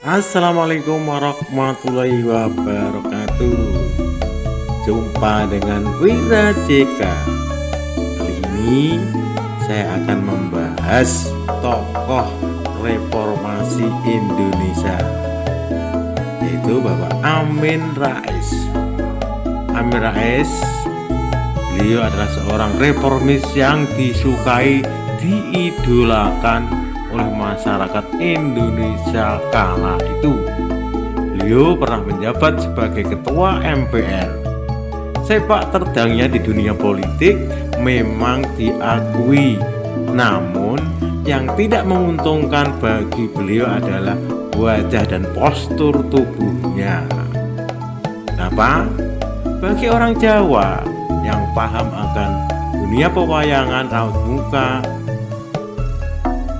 Assalamualaikum warahmatullahi wabarakatuh. Jumpa dengan Wira JK. Kali ini saya akan membahas tokoh reformasi Indonesia, yaitu Bapak Amin Rais. Amin Rais, beliau adalah seorang reformis yang disukai, diidolakan oleh masyarakat Indonesia kala itu. Beliau pernah menjabat sebagai ketua MPR. Sepak terjangnya di dunia politik memang diakui, namun yang tidak menguntungkan bagi beliau adalah wajah dan postur tubuhnya. Kenapa? Bagi orang Jawa yang paham akan dunia pewayangan raut muka,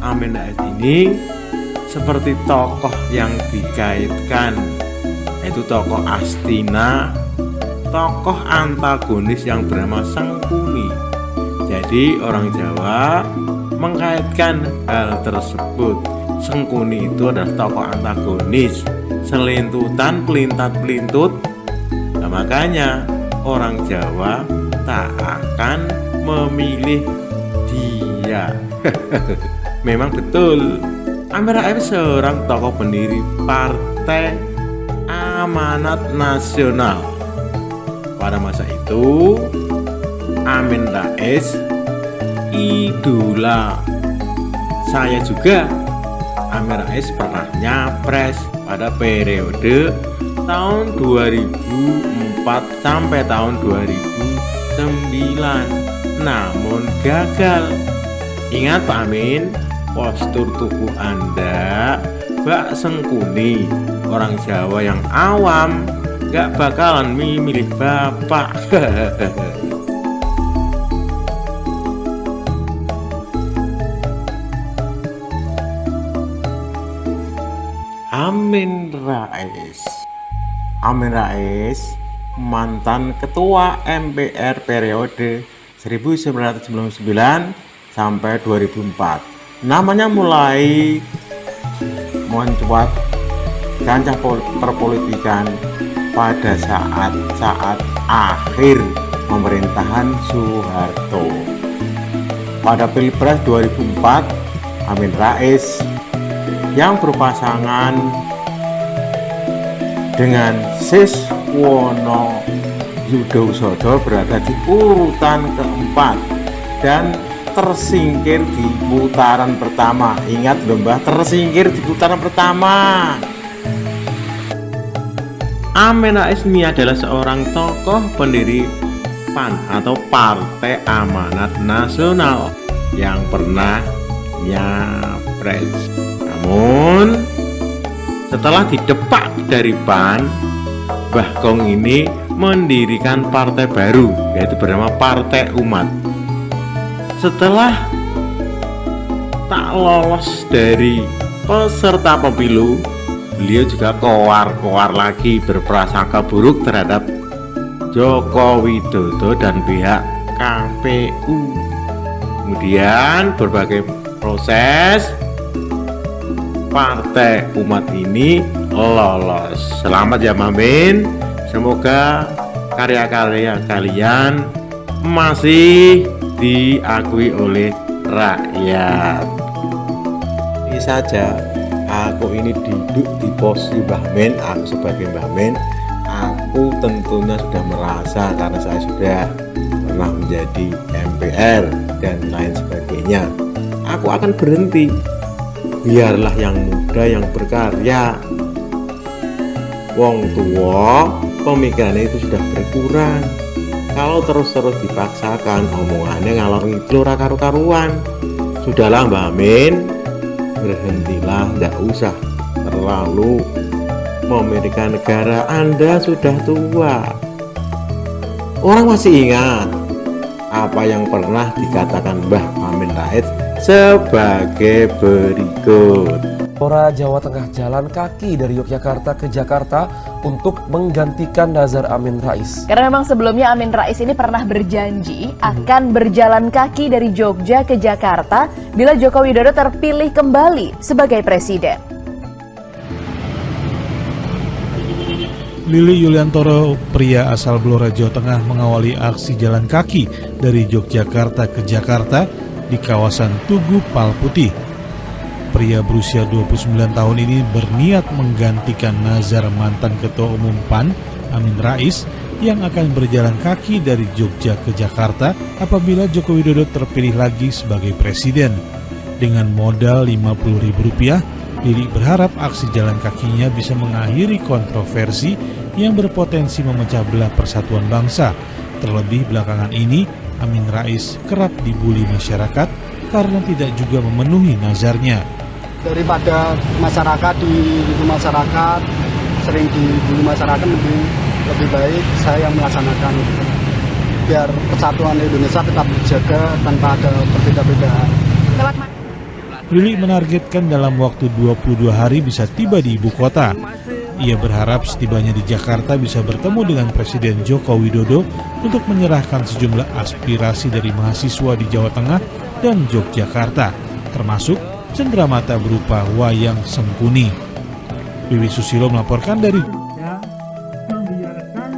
Amin Rais ini seperti tokoh yang dikaitkan, yaitu tokoh Astina, tokoh antagonis yang bernama Sengkuni. Jadi orang Jawa mengkaitkan hal tersebut. Sengkuni itu adalah tokoh antagonis, selintutan, pelintat-pelintut. Nah, makanya orang Jawa tak akan memilih dia. Memang betul, Amin Rais seorang tokoh pendiri Partai Amanat Nasional. Pada masa itu, Amin Rais idola saya juga. Amin Rais pernah nyapres pada periode tahun 2004 sampai tahun 2009, namun gagal. Ingat Pak Amin, postur tubuh Anda bak Sengkuni, orang Jawa yang awam gak bakalan memilih Bapak. Amin Rais. Amin Rais mantan ketua MPR periode 1999 sampai 2004. Namanya mulai mencuat kancah perpolitikan pada saat akhir pemerintahan Soeharto. Pada Pilpres 2004, Amin Rais yang berpasangan dengan Siswono Yudhoyono berada di urutan keempat dan tersingkir di putaran pertama. Ingat lomba tersingkir di putaran pertama. Amin Rais ini adalah seorang tokoh pendiri PAN atau Partai Amanat Nasional yang pernah nyapres. Namun setelah didepak dari PAN, Mbah Kong ini mendirikan partai baru, yaitu bernama Partai Umat. Setelah tak lolos dari peserta pemilu, beliau juga koar-koar lagi berprasangka buruk terhadap Joko Widodo dan pihak KPU. Kemudian berbagai proses, Partai Umat ini lolos. Selamat ya Amin. Semoga karya-karya kalian masih diakui oleh rakyat. Ini saja, aku ini duduk di posisi Mbah Min. Aku sebagai Mbah Min, aku tentunya sudah merasa karena saya sudah pernah menjadi MPR dan lain sebagainya. Aku akan berhenti. Biarlah yang muda yang berkarya. Wong tua pemikirannya itu sudah berkurang. Kalau terus-terus dipaksakan, omongannya ngalor ngidul ora karu-karuan. Sudahlah Mbak Amin, berhentilah, tidak usah terlalu memikirkan negara. Anda sudah tua. Orang masih ingat apa yang pernah dikatakan Mbah Amin Rais sebagai berikut. Polra Jawa Tengah jalan kaki dari Yogyakarta ke Jakarta untuk menggantikan Nazar Amin Rais. Karena memang sebelumnya Amin Rais ini pernah berjanji akan berjalan kaki dari Jogja ke Jakarta bila Joko Widodo terpilih kembali sebagai presiden. Lili Yuliantoro, pria asal Blora, Jawa Tengah, mengawali aksi jalan kaki dari Yogyakarta ke Jakarta di kawasan Tugu Palputih. Pria berusia 29 tahun ini berniat menggantikan nazar mantan Ketua Umum PAN, Amin Rais, yang akan berjalan kaki dari Jogja ke Jakarta apabila Joko Widodo terpilih lagi sebagai presiden. Dengan modal Rp50.000, Lili berharap aksi jalan kakinya bisa mengakhiri kontroversi yang berpotensi memecah belah persatuan bangsa. Terlebih belakangan ini, Amin Rais kerap dibuli masyarakat karena tidak juga memenuhi nazarnya. Daripada masyarakat sering dibuli masyarakat, lebih baik saya yang melaksanakan biar persatuan Indonesia tetap dijaga tanpa ada perbedaan. Lili menargetkan dalam waktu 22 hari bisa tiba di ibu kota. Ia berharap setibanya di Jakarta bisa bertemu dengan Presiden Joko Widodo untuk menyerahkan sejumlah aspirasi dari mahasiswa di Jawa Tengah dan Yogyakarta, termasuk cenderamata berupa wayang Sengkuni. Wiwi Susilo melaporkan dari membiarkan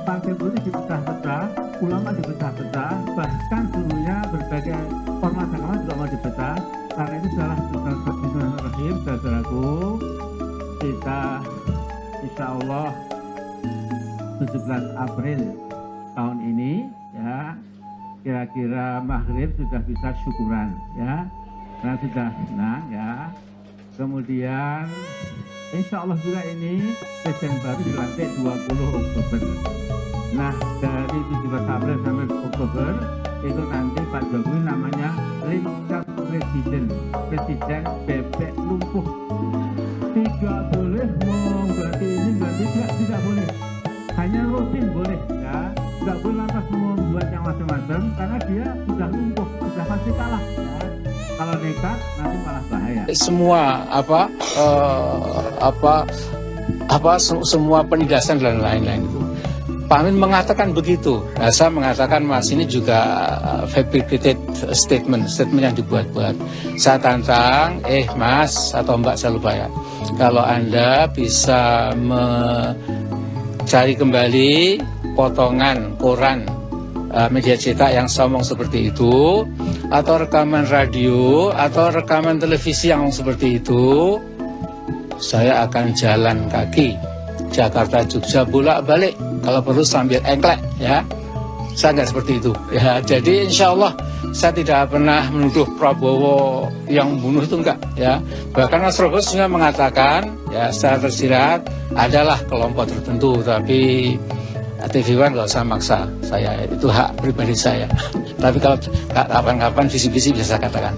partai politik dipecah-pecah, ulama dipecah-pecah, bahkan seluruhnya berbagai ormas agama juga mau dipecah. Karena itu salah Bismillahirrahmanirrahim, saudaraku, kita insya Allah 17 April tahun ini ya, kira-kira maghrib sudah bisa syukuran ya, karena sudah senang ya. Kemudian insya Allah juga ini presiden baru dilantik 20 Oktober. Nah, dari 17 April sampai Oktober itu nanti Pak Jokowi namanya Ringkat Presiden bebek lumpuh. Tidak boleh mengganti ini, ganti tidak boleh. Hanya rutin boleh ya. Tidak boleh lantas membuat yang macam-macam karena dia sudah lumpuh, sudah pasti kalah ya. Kalau nekat nanti malah bahaya. Semua penindasan dan lain-lain itu. Pak Amin mengatakan begitu. Nah, saya mengatakan Mas ini juga fabricated statement yang dibuat-buat. Saya tantang, Mas atau Mbak, saya lupa ya. Kalau Anda bisa mencari kembali potongan koran media cetak yang ngomong seperti itu, atau rekaman radio, atau rekaman televisi yang ngomong seperti itu, saya akan jalan kaki Jakarta Jogja bolak-balik, kalau perlu sambil engklek ya. Saya nggak seperti itu ya. Jadi insya Allah saya tidak pernah menuduh Prabowo yang bunuh, itu enggak ya. Bahkan Mas Prabowo juga mengatakan ya secara tersirat adalah kelompok tertentu, tapi TV One nggak usah maksa saya, itu hak pribadi saya. Tapi kalau kapan-kapan visi-visi bisa saya katakan.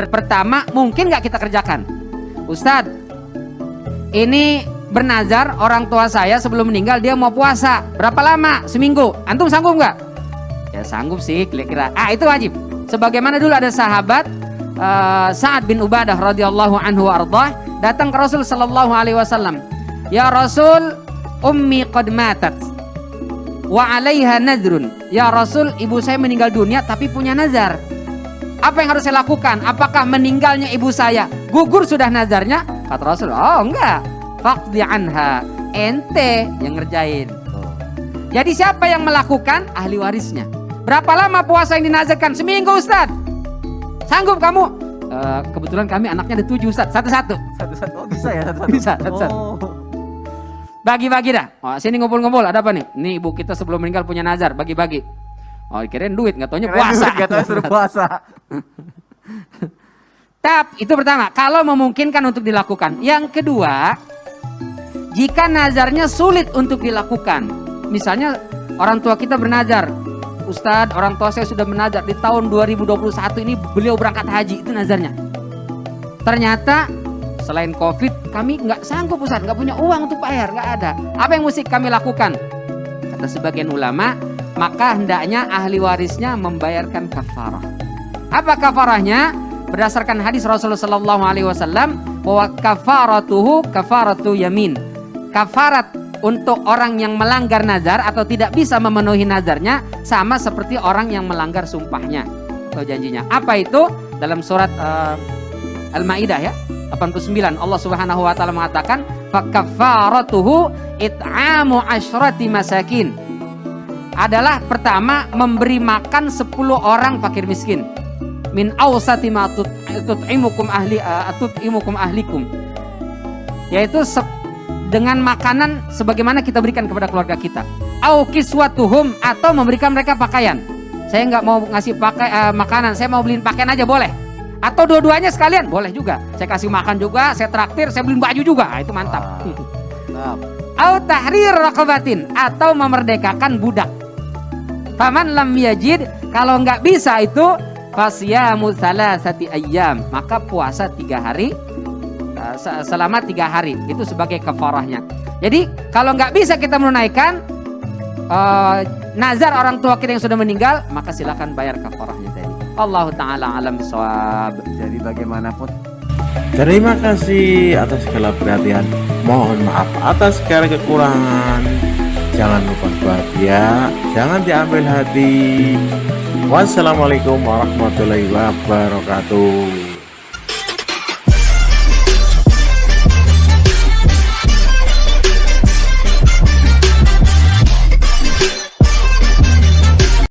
Pertama, mungkin nggak kita kerjakan, Ustadz. Ini bernazar orang tua saya sebelum meninggal dia mau puasa berapa lama? Seminggu. Antum sanggup nggak? Ya sanggup sih kira-kira. Itu wajib. Sebagaimana dulu ada sahabat Sa'ad bin Ubadah radhiyallahu anhu ardhah datang ke Rasul sallallahu alaihi wasallam. Ya Rasul, ummi qad matat wa 'alaiha nadrun. Ya Rasul, ibu saya meninggal dunia tapi punya nazar. Apa yang harus saya lakukan? Apakah meninggalnya ibu saya gugur sudah nazarnya? Kata Rasul, oh enggak. Faqdi anha, ente yang ngerjain. Jadi siapa yang melakukan? Ahli warisnya. Berapa lama puasa yang dinazarkan? Seminggu, Ustaz. Sanggup kamu? Kebetulan kami anaknya ada 7, Ustaz. Satu-satu. Oh, bisa ya satu-satu? Bisa, satu-satu. Bagi-bagi dah. Sini ngumpul-ngumpul. Ada apa nih? Nih ibu kita sebelum meninggal punya nazar. Bagi-bagi. Kirain duit, nggak taunya puasa. Nggak taunya suruh puasa. Tap, itu pertama. Kalau memungkinkan untuk dilakukan. Yang kedua, jika nazarnya sulit untuk dilakukan, misalnya orang tua kita bernazar, Ustadz, orang tua saya sudah menazar di tahun 2021 ini beliau berangkat haji, itu nazarnya. Ternyata selain COVID kami nggak sanggup, Ustadz, nggak punya uang untuk bayar, nggak ada. Apa yang mesti kami lakukan? Kata sebagian ulama, maka hendaknya ahli warisnya membayarkan kafarah. Apa kafarahnya? Berdasarkan hadis Rasulullah SAW bahwa kafaratuhu kafaratu yamin. Kafarat untuk orang yang melanggar nazar atau tidak bisa memenuhi nazarnya sama seperti orang yang melanggar sumpahnya atau janjinya. Apa itu? Dalam surat Al-Maidah ya 89 Allah Subhanahu wa taala mengatakan fa kafaratuhu it'amu asyrati masakin. Adalah pertama memberi makan 10 orang fakir miskin. Min awsati ma tut'imukum ahlikum. Yaitu dengan makanan sebagaimana kita berikan kepada keluarga kita. Au kiswatuhum, atau memberikan mereka pakaian. Saya nggak mau ngasih makanan, saya mau beliin pakaian aja boleh. Atau dua-duanya sekalian boleh juga. Saya kasih makan juga, saya traktir, saya beliin baju juga. Itu mantap. Au tahrir raqabatin, atau memerdekakan budak. Faman lam yajid, kalau nggak bisa itu fasyamu salasati ayyam, maka puasa 3 hari selama 3 hari, itu sebagai kafarahnya. Jadi kalau nggak bisa kita menunaikan nazar orang tua kita yang sudah meninggal, maka silakan bayar kafarahnya tadi. Allahu ta'ala alam bisawab. Jadi bagaimanapun. Terima kasih atas segala perhatian. Mohon maaf atas segala kekurangan. Jangan lupa bahagia, jangan diambil hati. Wassalamualaikum warahmatullahi wabarakatuh.